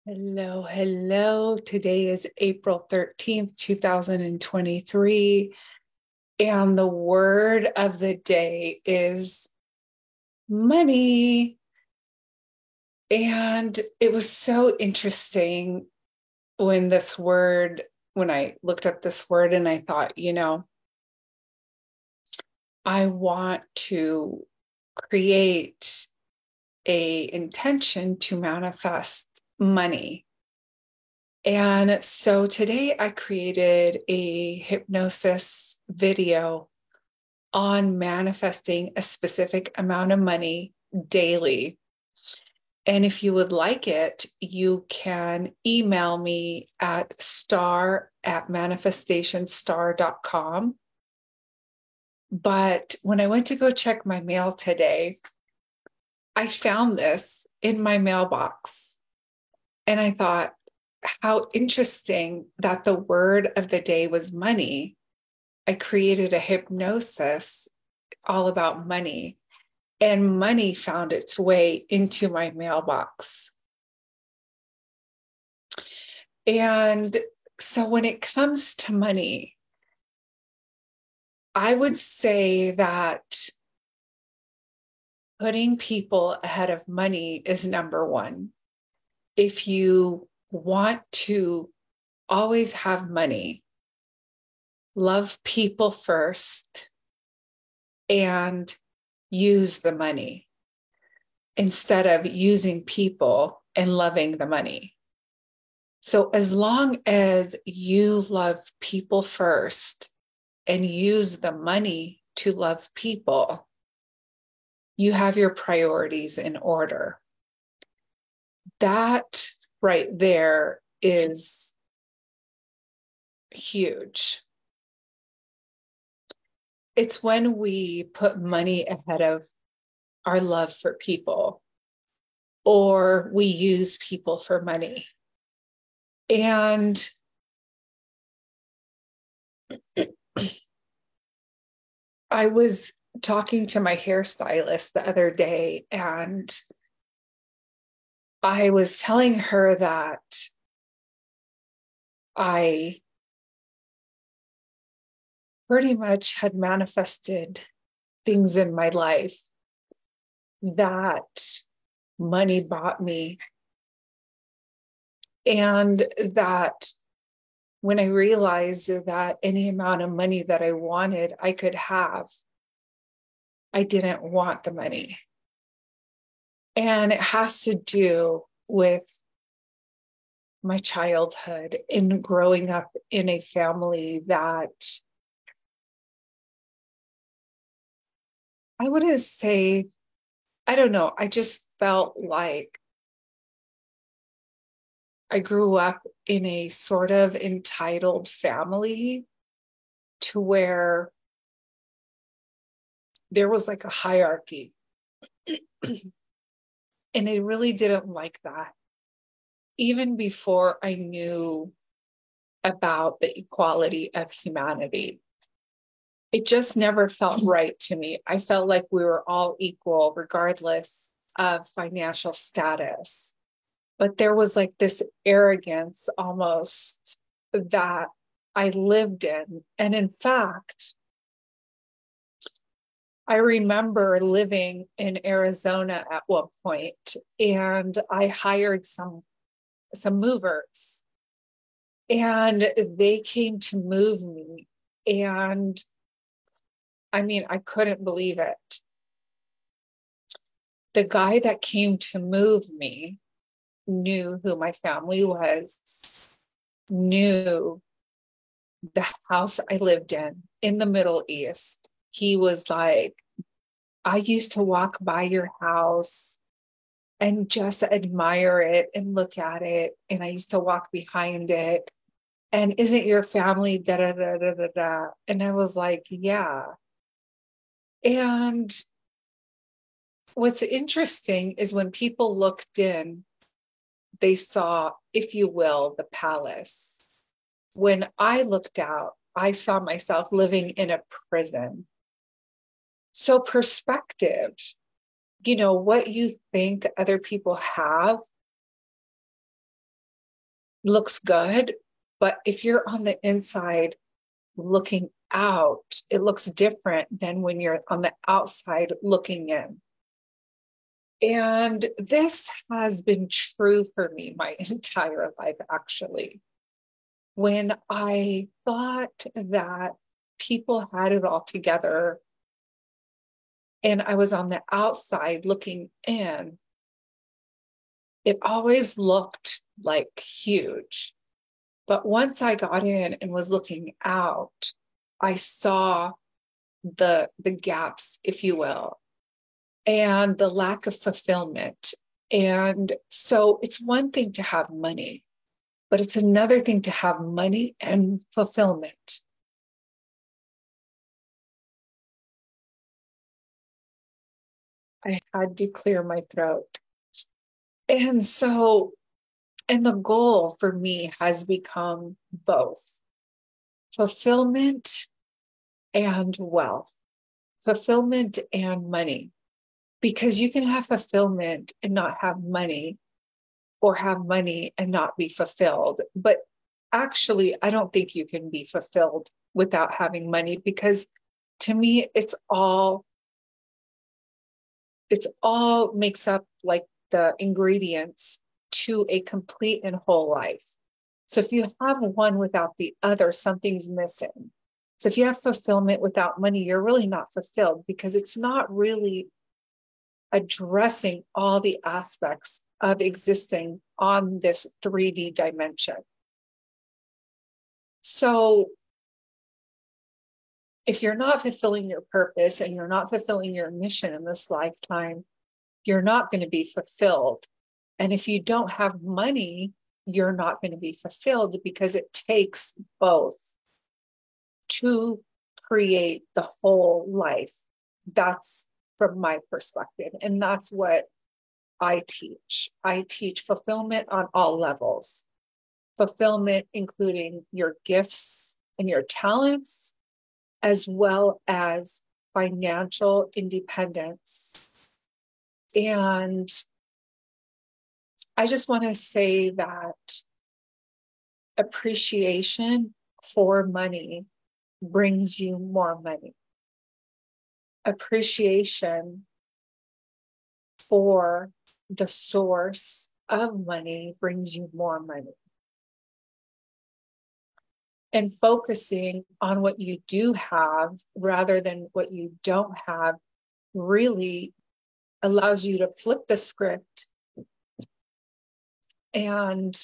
Hello, hello. Today is April 13th, 2023, and the word of the day is money. And it was so interesting when I looked up this word and I thought, I want to create a intention to manifest money. And so today I created a hypnosis video on manifesting a specific amount of money daily. And if you would like it, you can email me at star@manifestationstar.com. But when I went to go check my mail today, I found this in my mailbox. And I thought, how interesting that the word of the day was money. I created a hypnosis all about money, and money found its way into my mailbox. And so when it comes to money, I would say that putting people ahead of money is number one. If you want to always have money, love people first and use the money instead of using people and loving the money. So, as long as you love people first and use the money to love people, you have your priorities in order. That right there is huge. It's when we put money ahead of our love for people, or we use people for money. And I was talking to my hairstylist the other day, and I was telling her that I pretty much had manifested things in my life that money bought me. And that when I realized that any amount of money that I wanted, I could have, I didn't want the money. And it has to do with my childhood and growing up in a family that I wouldn't say, I don't know, I just felt like I grew up in a sort of entitled family to where there was like a hierarchy. And I really didn't like that. Even before I knew about the equality of humanity, it just never felt right to me. I felt like we were all equal, regardless of financial status. But there was like this arrogance almost that I lived in. And in fact, I remember living in Arizona at one point, and I hired some movers, and they came to move me. And I mean, I couldn't believe it. The guy that came to move me knew who my family was, knew the house I lived in the Middle East. He was like, I used to walk by your house and just admire it and look at it. And I used to walk behind it. And isn't your family da da da da da da? And I was like, yeah. And what's interesting is when people looked in, they saw, if you will, the palace. When I looked out, I saw myself living in a prison. So, perspective, what you think other people have looks good, but if you're on the inside looking out, it looks different than when you're on the outside looking in. And this has been true for me my entire life, actually. When I thought that people had it all together and I was on the outside looking in, it always looked like huge. But once I got in and was looking out, I saw the gaps, if you will, and the lack of fulfillment. And so it's one thing to have money, but it's another thing to have money and fulfillment. I had to clear my throat. And so, and the goal for me has become both fulfillment and wealth, fulfillment and money, because you can have fulfillment and not have money, or have money and not be fulfilled. But actually, I don't think you can be fulfilled without having money, because to me, it's all makes up like the ingredients to a complete and whole life. So if you have one without the other, something's missing. So if you have fulfillment without money, you're really not fulfilled, because it's not really addressing all the aspects of existing on this 3D dimension. So if you're not fulfilling your purpose and you're not fulfilling your mission in this lifetime, you're not going to be fulfilled. And if you don't have money, you're not going to be fulfilled, because it takes both to create the whole life. That's from my perspective. And that's what I teach. I teach fulfillment on all levels. Fulfillment, including your gifts and your talents, as well as financial independence. And I just want to say that appreciation for money brings you more money. Appreciation for the source of money brings you more money. And focusing on what you do have rather than what you don't have really allows you to flip the script and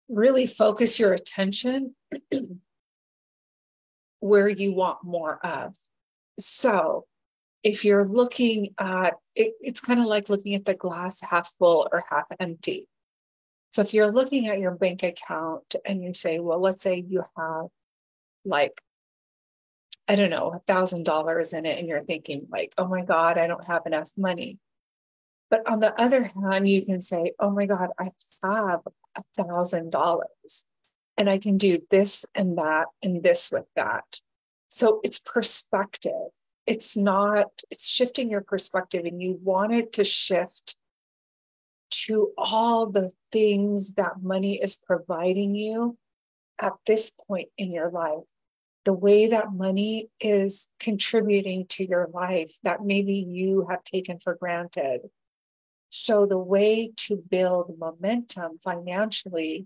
really focus your attention where you want more of. So if you're looking at it, it's kind of like looking at the glass half full or half empty. So if you're looking at your bank account and you say, well, let's say you have like, I don't know, $1,000 in it, and you're thinking like, oh my God, I don't have enough money. But on the other hand, you can say, oh my God, I have $1,000 and I can do this and that and this with that. So it's perspective. It's shifting your perspective, and you want it to shift to all the things that money is providing you at this point in your life. The way that money is contributing to your life that maybe you have taken for granted. So the way to build momentum financially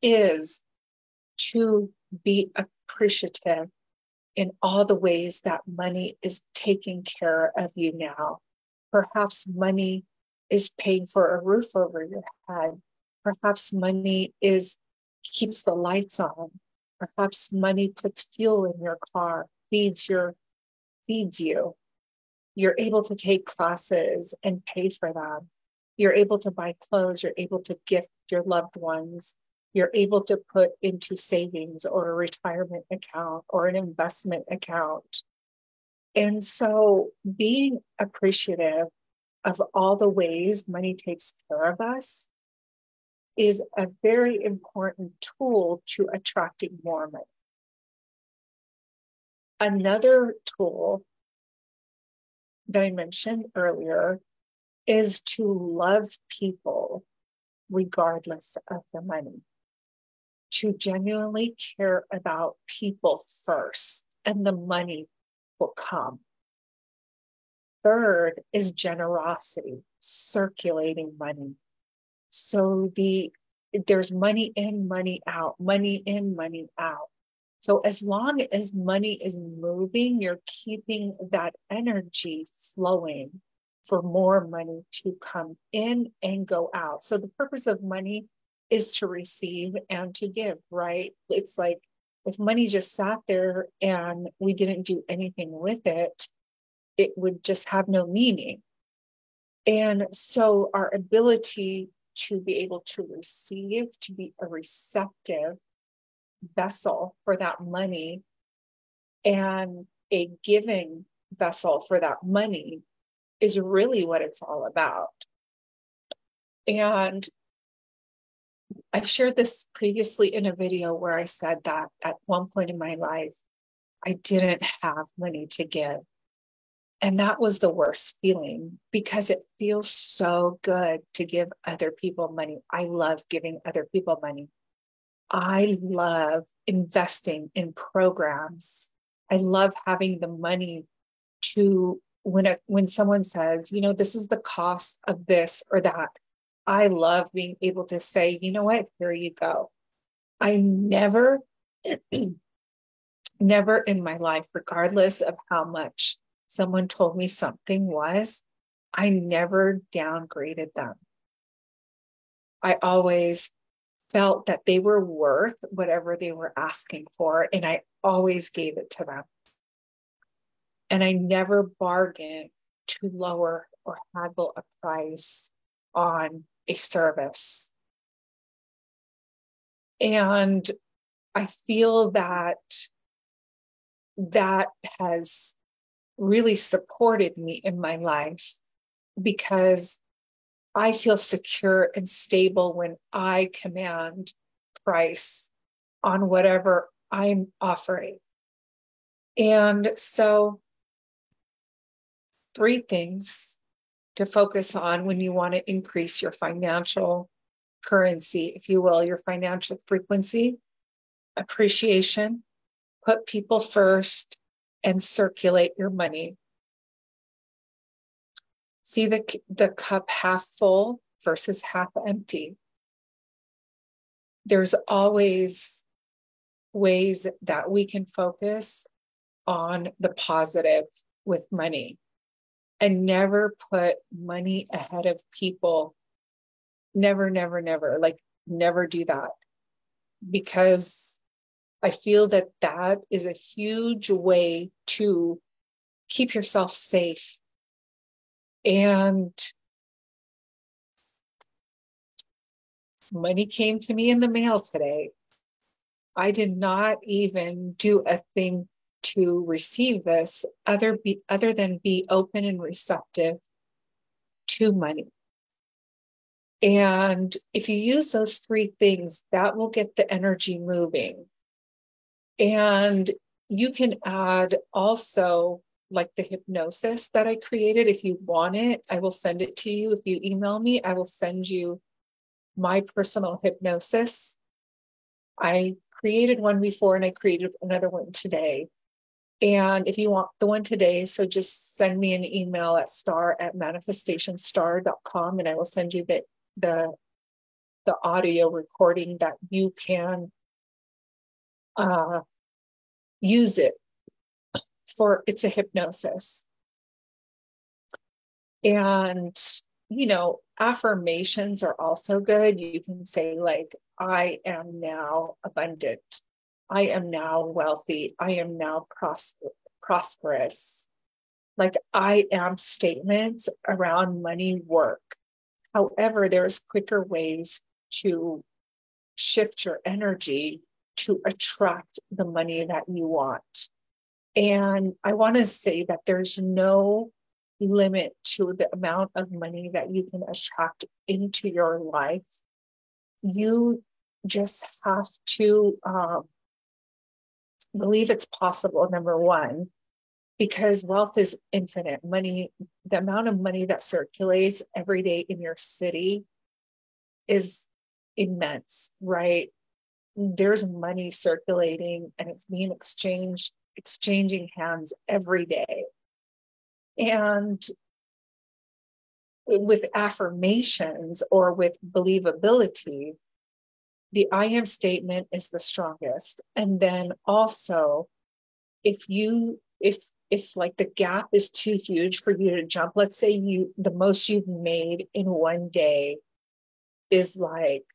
is to be appreciative in all the ways that money is taking care of you now. Perhaps money is paying for a roof over your head. Perhaps money keeps the lights on. Perhaps money puts fuel in your car, feeds you. You're able to take classes and pay for them. You're able to buy clothes. You're able to gift your loved ones. You're able to put into savings or a retirement account or an investment account. And so being appreciative of all the ways money takes care of us is a very important tool to attracting more money. Another tool that I mentioned earlier is to love people regardless of the money, to genuinely care about people first, and the money will come. Third is generosity, circulating money. So there's money in, money out, money in, money out. So as long as money is moving, you're keeping that energy flowing for more money to come in and go out. So the purpose of money is to receive and to give, right? It's like if money just sat there and we didn't do anything with it, it would just have no meaning. And so our ability to be able to receive, to be a receptive vessel for that money and a giving vessel for that money is really what it's all about. And I've shared this previously in a video where I said that at one point in my life, I didn't have money to give. And that was the worst feeling because it feels so good to give other people money. I love giving other people money. I love investing in programs. I love having the money to, when someone says, this is the cost of this or that, I love being able to say, you know what, here you go. I never, never in my life, regardless of how much someone told me something was, I never downgraded them. I always felt that they were worth whatever they were asking for, and I always gave it to them. And I never bargained to lower or haggle a price on a service. And I feel that that has really supported me in my life because I feel secure and stable when I command price on whatever I'm offering. And so 3 things to focus on when you want to increase your financial currency, if you will, your financial frequency: appreciation, put people first, and circulate your money. See the cup half full versus half empty. There's always ways that we can focus on the positive with money and never put money ahead of people. Never, never, never. Like, never do that, because I feel that that is a huge way to keep yourself safe. And money came to me in the mail today. I did not even do a thing to receive this other than be open and receptive to money. And if you use those 3 things, that will get the energy moving. And you can add also like the hypnosis that I created. If you want it, I will send it to you. If you email me, I will send you my personal hypnosis. I created one before and I created another one today. And if you want the one today, so just send me an email at star@manifestationstar.com and I will send you the audio recording that you can use it for. It's a hypnosis. And, affirmations are also good. You can say like, I am now abundant. I am now wealthy. I am now prosperous. Like, I am statements around money work. However, there's quicker ways to shift your energy to attract the money that you want. And I want to say that there's no limit to the amount of money that you can attract into your life. You just have to believe it's possible, number one, because wealth is infinite. Money, the amount of money that circulates every day in your city is immense, right? There's money circulating and it's being exchanging hands every day. And with affirmations or with believability, the I am statement is the strongest. And then also, if like the gap is too huge for you to jump, let's say the most you've made in one day is like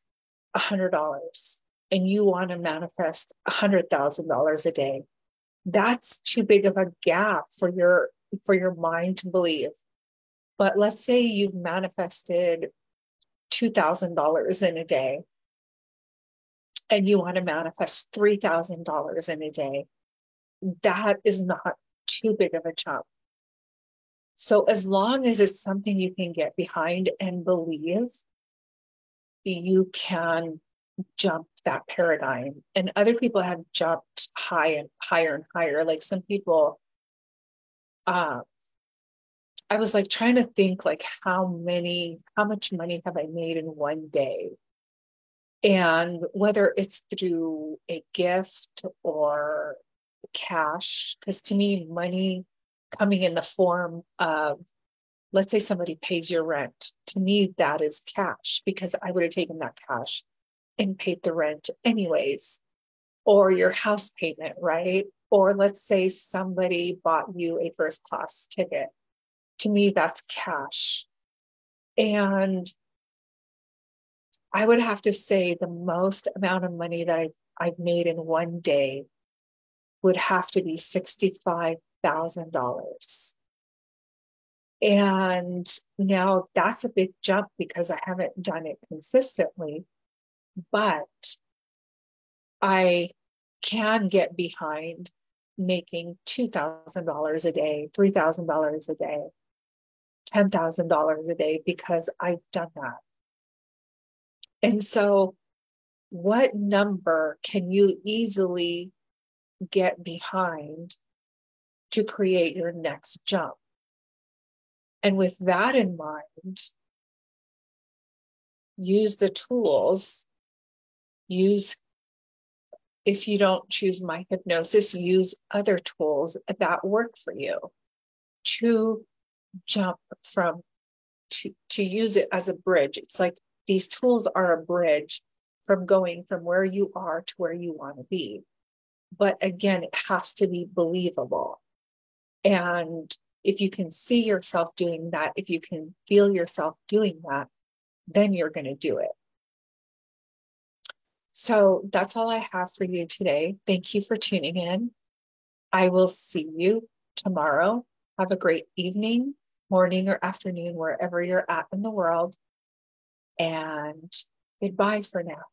$100 and you want to manifest $100,000 a day. That's too big of a gap for your mind to believe. But let's say you've manifested $2,000 in a day and you want to manifest $3,000 in a day. That is not too big of a jump. So as long as it's something you can get behind and believe, you can jump that paradigm. And other people have jumped higher and higher. Like some people, I was like trying to think like how much money have I made in one day? And whether it's through a gift or cash, because to me, money coming in the form of, let's say somebody pays your rent, to me, that is cash because I would have taken that cash and paid the rent anyways, or your house payment, right? Or let's say somebody bought you a first class ticket. To me, that's cash. And I would have to say the most amount of money that I've made in one day would have to be $65,000. And now that's a big jump because I haven't done it consistently, but I can get behind making $2,000 a day, $3,000 a day, $10,000 a day because I've done that. And so what number can you easily get behind to create your next jump? And with that in mind, use the tools. If you don't choose my hypnosis, use other tools that work for you to jump to use it as a bridge. It's like these tools are a bridge from going from where you are to where you want to be. But again, it has to be believable. And if you can see yourself doing that, if you can feel yourself doing that, then you're going to do it. So that's all I have for you today. Thank you for tuning in. I will see you tomorrow. Have a great evening, morning, or afternoon, wherever you're at in the world. And goodbye for now.